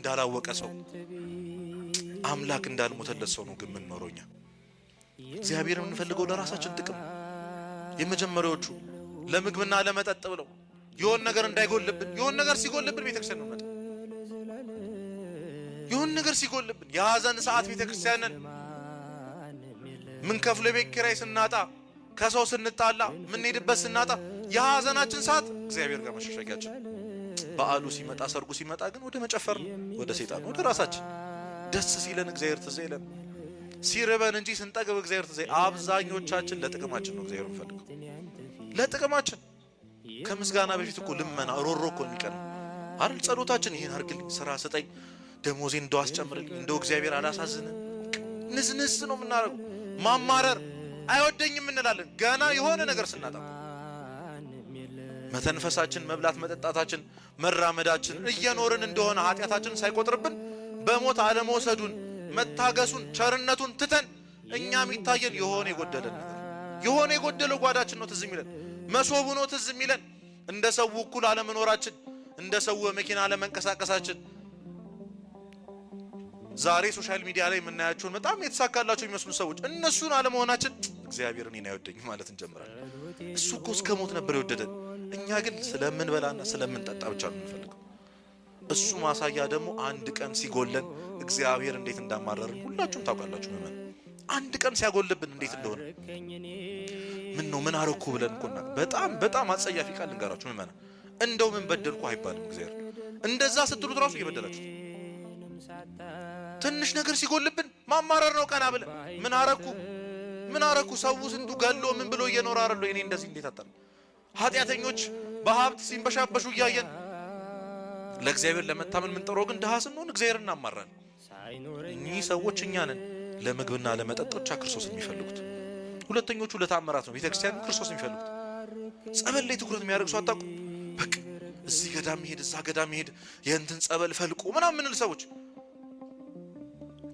እንዳላወቀ ሰው አምላክ እንዳልሞተለት ሰው ነው ግን ምን ኖሮኛ እግዚአብሔርን እንፈልገው ለራሳችን ጥቅም የመጀመሪያዎቹ ለምግብና ለመጠጥ ብለው የሆነ ነገር እንዳይጎልብን የሆነ ነገር ሲጎልብን ቤተክርስቲያን ነው ማለት የሆነ ነገር ሲጎልብን የሐዘን ሰዓት ቤተክርስቲያንን ምን ከፍለ ቤት ኪራይ ስናጣ ከሰው ስንጣላ ምን ሄድበት ስናጣ የሐዘናችን ሰዓት እግዚአብሔር ጋር መሸሸጊያችን በዓሉ ሲመጣ ሰርጉ ሲመጣ ግን ወደ መጨፈር ነው ወደ ሰይጣን ወደ ራሳችን ደስ ሲለን እግዚአብሔር ትዝ ይለን ሲርበን እንጂ ስንጠግብ እግዚአብሔር ትዝ አብዛኞቻችን ለጥቅማችን ነው እግዚአብሔር እንፈልገው ለጥቅማችን ከምስጋና በፊት እኮ ልመና ሮሮ እኮ የሚቀር አይደል ጸሎታችን ይሄን አርግልኝ ስራ ስጠኝ ደሞዜን እንደው አስጨምርልኝ እንደው እግዚአብሔር አላሳዝነን ንዝንዝ ነው የምናረገው ማማረር አይወደኝም እንላለን ገና የሆነ ነገር ስናጣ መተንፈሳችን መብላት መጠጣታችን መራመዳችን እየኖርን እንደሆነ ኃጢያታችን ሳይቆጥርብን በሞት አለመወሰዱን መታገሱን ቸርነቱን ትተን እኛም ይታየን የሆነ የጎደለን ነገር የሆነ የጎደለው ጓዳችን ነው ትዝ የሚለን መሶቡ ነው ትዝ የሚለን እንደ ሰው እኩል አለመኖራችን እንደ ሰው መኪና አለመንቀሳቀሳችን ዛሬ ሶሻል ሚዲያ ላይ የምናያቸው በጣም የተሳካላቸው የሚመስሉ ሰዎች እነሱን አለመሆናችን እግዚአብሔር እኔን አይወደኝም ማለት እንጀምራለን እሱ እኮ እስከ ሞት ነበር የወደደን እኛ ግን ስለምንበላና ስለምንጠጣ ብቻ ነው የምንፈልገው እሱ ማሳያ ደግሞ አንድ ቀን ሲጎለን እግዚአብሔር እንዴት እንዳማረርን ሁላችሁም ታውቃላችሁ ማለት አንድ ቀን ሲያጎልብን እንዴት እንደሆነ ምን ነው ምን አረኩ ብለን እንኳን በጣም አጸያፊ ቃል እንጋራችሁ ምን ማለት እንደው ምን በደልኩ አይባልም እግዚአብሔር እንደዛ ስትሉት ራሱ እየበደላችሁ ትንሽ ነገር ሲጎልብን ማማረር ነው ቀና ብለን ምን አረኩ ሰው ስንቱ ገሎ ምን ብሎ እየኖረ አይደል እኔ እንደዚህ እንዴት አጣለ ኃጢያተኞች በሀብት ሲንበሻበሹ እያየን ለእግዚአብሔር ለመታመን ምን ጥሮ ግን ደሃ ስንሆን እግዚአብሔርን እናማራለን እኚህ ሰዎች እኛ ነን ለምግብና ለመጠጦቻ ክርስቶስን የሚፈልጉት ሁለተኞቹ ለታምራት ነው ቤተክርስቲያን ክርስቶስን የሚፈልጉት ጸበል ላይ ትኩረት የሚያደርጉ ሰው አጣቁ በቃ እዚህ ገዳም ይሄድ እዛ ገዳም ይሄድ የእንትን ጸበል ፈልቆ ምናምን ምንል ሰዎች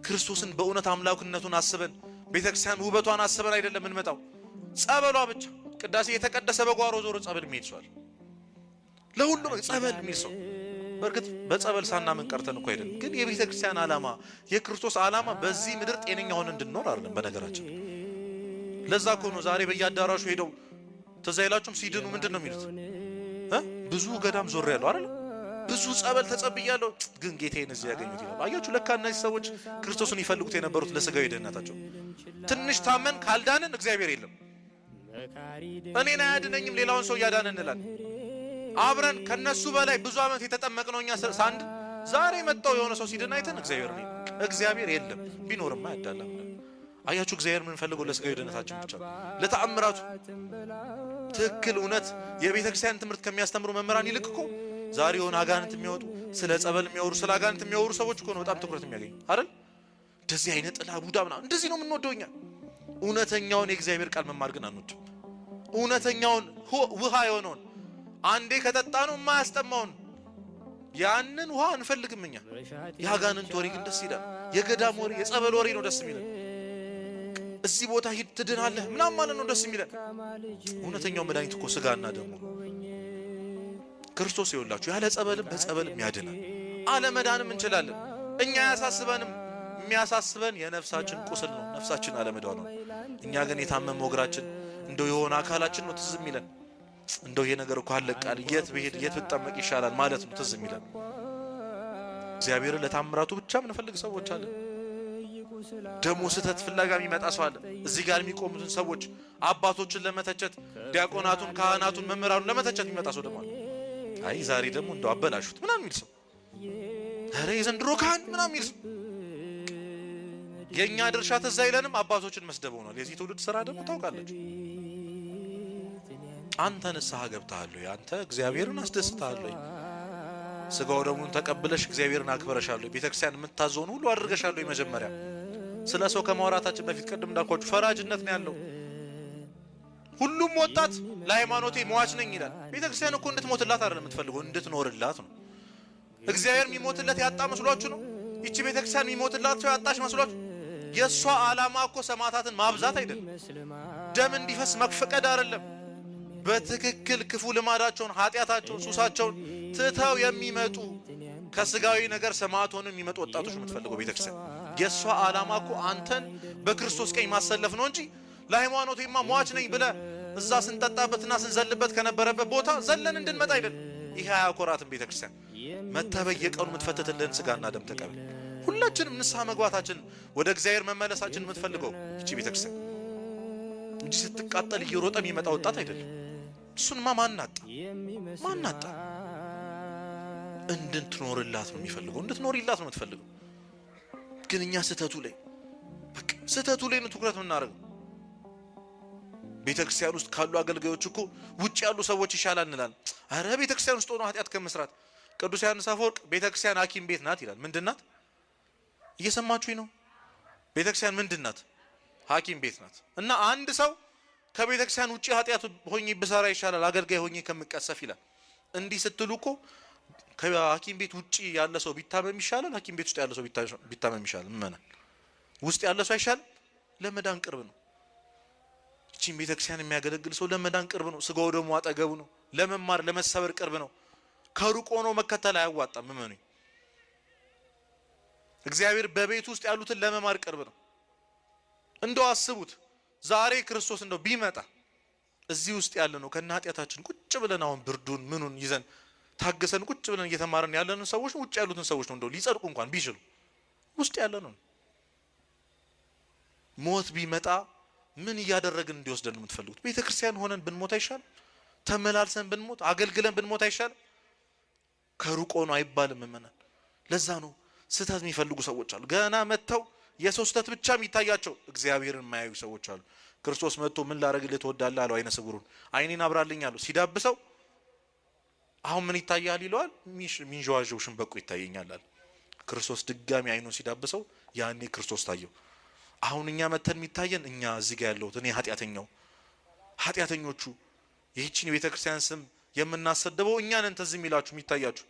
ክርስቶስን በእውነት አምላክነቱን አስበን ቤተክርስቲያን ውበቷን አስበን አይደለም እንመጣው ጸበሏ ብቻ ቅዳሴ የተቀደሰ በጓሮ ዞሮ ጸበል የሚሄድሷል ለሁሉ ጸበል የሚል ሰው በርግጥ በጸበል ሳናምን ቀርተን እኮ አይደለም ግን የቤተክርስቲያን ዓላማ የክርስቶስ ዓላማ በዚህ ምድር ጤነኛ ሆነን እንድንኖር አይደለም በነገራችን ለዛ እኮ ነው ዛሬ በያዳራሹ ሄደው ተዛይላችሁም ሲድኑ ምንድነው የሚሉት ብዙ ገዳም ዞር ያለው አይደል ብዙ ጸበል ተጸብያለሁ ግን ጌታዬን እዚህ ያገኙት ይላል አያችሁ ለካ እነዚህ ሰዎች ክርስቶስን ይፈልጉት የነበሩት ለስጋዊ ደህንነታቸው ትንሽ ታመን ካልዳንን እግዚአብሔር የለም እኔን አያድነኝም ሌላውን ሰው ያዳነን እንላለን አብረን ከነሱ በላይ ብዙ አመት የተጠመቅነው እኛ ሳንድ ዛሬ መጣው የሆነ ሰው ሲድን አይተን እግዚአብሔር የለም ቢኖርማ ያዳላም አያችሁ እግዚአብሔር ምን ፈልጎ ለስጋዊ ደህንነታችን ብቻ ለተአምራቱ ትክክል እውነት የቤተክርስቲያን ትምህርት ከሚያስተምሩ መምህራን ይልቅኮ ዛሬ የሆነ አጋንንት የሚያወጡ ስለ ጸበል የሚያወሩ ስለ አጋንንት የሚያወሩ ሰዎች እኮ ነው በጣም ትኩረት የሚያገኙ አይደል እንደዚህ አይነት ጥላ ቡዳ ምናምን እንደዚህ ነው የምንወደውኛ እውነተኛውን የእግዚአብሔር ቃል መማር ግን አንወድም እውነተኛውን ውሃ የሆነውን አንዴ ከጠጣ ነው የማያስጠማውን ያንን ውሃ እንፈልግምኛ የአጋንንት ወሬ ግን ደስ ይላል የገዳም ወሬ የጸበል ወሬ ነው ደስ የሚለን እዚህ ቦታ ሂድ ትድናለህ ምናምን ማለት ነው ደስ የሚለን እውነተኛው መድኃኒት እኮ ስጋና ደሙ ክርስቶስ ይወላችሁ ያለ ጸበልም በጸበልም ያድናል አለመዳንም እንችላለን እኛ ያሳስበንም የሚያሳስበን የነፍሳችን ቁስል ነው ነፍሳችን አለመዳኑ ነው እኛ ግን የታመመ ወግራችን እንደው የሆነ አካላችን ነው ትዝ የሚለን እንደው ይሄ ነገር እኮ አለቃል የት በሄድ የት ተጠመቅ ይሻላል ማለት ነው ትዝ የሚለን እግዚአብሔርን ለታምራቱ ብቻ ምን ፈልግ ሰዎች አለ ደሞ ስተት ፍላጋ የሚመጣ ሰው አለ እዚህ ጋር የሚቆሙትን ሰዎች አባቶችን ለመተቸት ዲያቆናቱን ካህናቱን መምህራኑን ለመተቸት የሚመጣ ሰው ደግሞ አይ ዛሬ ደግሞ እንደው አበላሹት ምናምን የሚል ሰው ኧረ የዘንድሮ ካህን ምናምን የሚል ሰው የኛ ድርሻ ተዛ ይለንም አባቶችን መስደብ ሆኗል የዚህ ትውልድ ስራ ደግሞ ታውቃለች አንተ ንስሐ ገብተሃል ወይ አንተ እግዚአብሔርን አስደስተሃል ወይ ስጋው ደሙን ተቀብለሽ እግዚአብሔርን አክብረሻል ወይ ቤተክርስቲያን የምታዘውን ሁሉ አድርገሻል ወይ መጀመሪያ ስለ ሰው ከማውራታችን በፊት ቀደም እንዳልኳችሁ ፈራጅነት ነው ያለው ሁሉም ወጣት ለሃይማኖቴ ሟች ነኝ ይላል ቤተክርስቲያን እኮ እንድትሞትላት አይደለም የምትፈልገው እንድትኖርላት ነው እግዚአብሔር የሚሞትለት ያጣ መስሏችሁ ነው ይቺ ቤተክርስቲያን የሚሞትላት ሰው ያጣሽ መስሏችሁ የሷ ዓላማ እኮ ሰማዕታትን ማብዛት አይደለም ደም እንዲፈስ መፍቀድ አይደለም በትክክል ክፉ ልማዳቸውን ኃጢያታቸውን ሱሳቸውን ትተው የሚመጡ ከስጋዊ ነገር ሰማዕት ሆነው የሚመጡ ወጣቶች የምትፈልገው ቤተክርስቲያን የሷ ዓላማ እኮ አንተን በክርስቶስ ቀኝ ማሰለፍ ነው እንጂ ለሃይማኖቴማ ሟች ነኝ ብለ እዛ ስንጠጣበትና ስንዘልበት ከነበረበት ቦታ ዘለን እንድንመጣ አይደለም። ይሄ አያኮራትም። ቤተክርስቲያን መተበየ የቀኑ የምትፈትትልን ስጋና ደም ተቀበል። ሁላችንም ንስሐ መግባታችን ወደ እግዚአብሔር መመለሳችን የምትፈልገው እቺ ቤተክርስቲያን እንጂ ስትቃጠል እየሮጠ የሚመጣ ወጣት አይደለም። እሱንማ ማናጣ እንድትኖርላት ነው የሚፈልገው፣ እንድትኖርላት ነው የምትፈልገው። ግን እኛ ስህተቱ ላይ ነው ትኩረት የምናደርገው። ቤተክርስቲያን ውስጥ ካሉ አገልጋዮች እኮ ውጭ ያሉ ሰዎች ይሻላል እንላለን። አረ ቤተክርስቲያን ውስጥ ሆኖ ኃጢአት ከመስራት ቅዱስ ዮሐንስ አፈወርቅ ቤተክርስቲያን ሐኪም ቤት ናት ይላል። ምንድናት? እየሰማችሁኝ ነው? ቤተክርስቲያን ምንድናት? ሐኪም ቤት ናት። እና አንድ ሰው ከቤተክርስቲያን ውጭ ኃጢአት ሆኜ ብሰራ ይሻላል አገልጋይ ሆኜ ከምቀሰፍ ይላል። እንዲህ ስትሉ እኮ ከሐኪም ቤት ውጭ ያለ ሰው ቢታመም ይሻላል፣ ሐኪም ቤት ውስጥ ያለ ሰው ቢታመም ይሻላል። ምመናል ውስጥ ያለ ሰው አይሻልም? ለመዳን ቅርብ ነው። እቺን ቤተክርስቲያን የሚያገለግል ሰው ለመዳን ቅርብ ነው። ስጋው ደግሞ አጠገቡ ነው። ለመማር ለመሰበር ቅርብ ነው። ከሩቅ ሆኖ መከተል አያዋጣም። ምመኑኝ እግዚአብሔር በቤት ውስጥ ያሉትን ለመማር ቅርብ ነው። እንደው አስቡት ዛሬ ክርስቶስ እንደው ቢመጣ እዚህ ውስጥ ያለ ነው ከነ ኃጢአታችን ቁጭ ብለን አሁን ብርዱን ምኑን ይዘን ታገሰን ቁጭ ብለን እየተማረን ያለንን ሰዎች ውጭ ያሉትን ሰዎች ነው እንደው ሊጸድቁ እንኳን ቢችሉ ውስጥ ያለ ነው። ሞት ቢመጣ ምን እያደረግን እንዲወስደን የምትፈልጉት? ቤተክርስቲያን ሆነን ብንሞት አይሻል? ተመላልሰን ብንሞት አገልግለን ብንሞት አይሻል? ከሩቅ ሆኖ አይባልም ምመናል። ለዛ ነው ስህተት የሚፈልጉ ሰዎች አሉ። ገና መጥተው የሰው ስህተት ብቻ የሚታያቸው እግዚአብሔርን የማያዩ ሰዎች አሉ። ክርስቶስ መጥቶ ምን ላደርግልህ ትወዳለህ አለው አይነ ስውሩን። አይኔን አብራልኝ አለው። ሲዳብሰው አሁን ምን ይታያል ይለዋል። ሚንዣዋዣው ሸምበቆ ይታየኛል አለ። ክርስቶስ ድጋሚ አይኑን ሲዳብሰው ያኔ ክርስቶስ ታየው። አሁን እኛ መተን የሚታየን እኛ እዚህ ጋር ያለሁት እኔ ኃጢአተኞቹ ይህችን የቤተክርስቲያን ስም የምናሰደበው እኛ ነን። ተዝ የሚላችሁ የሚታያችሁ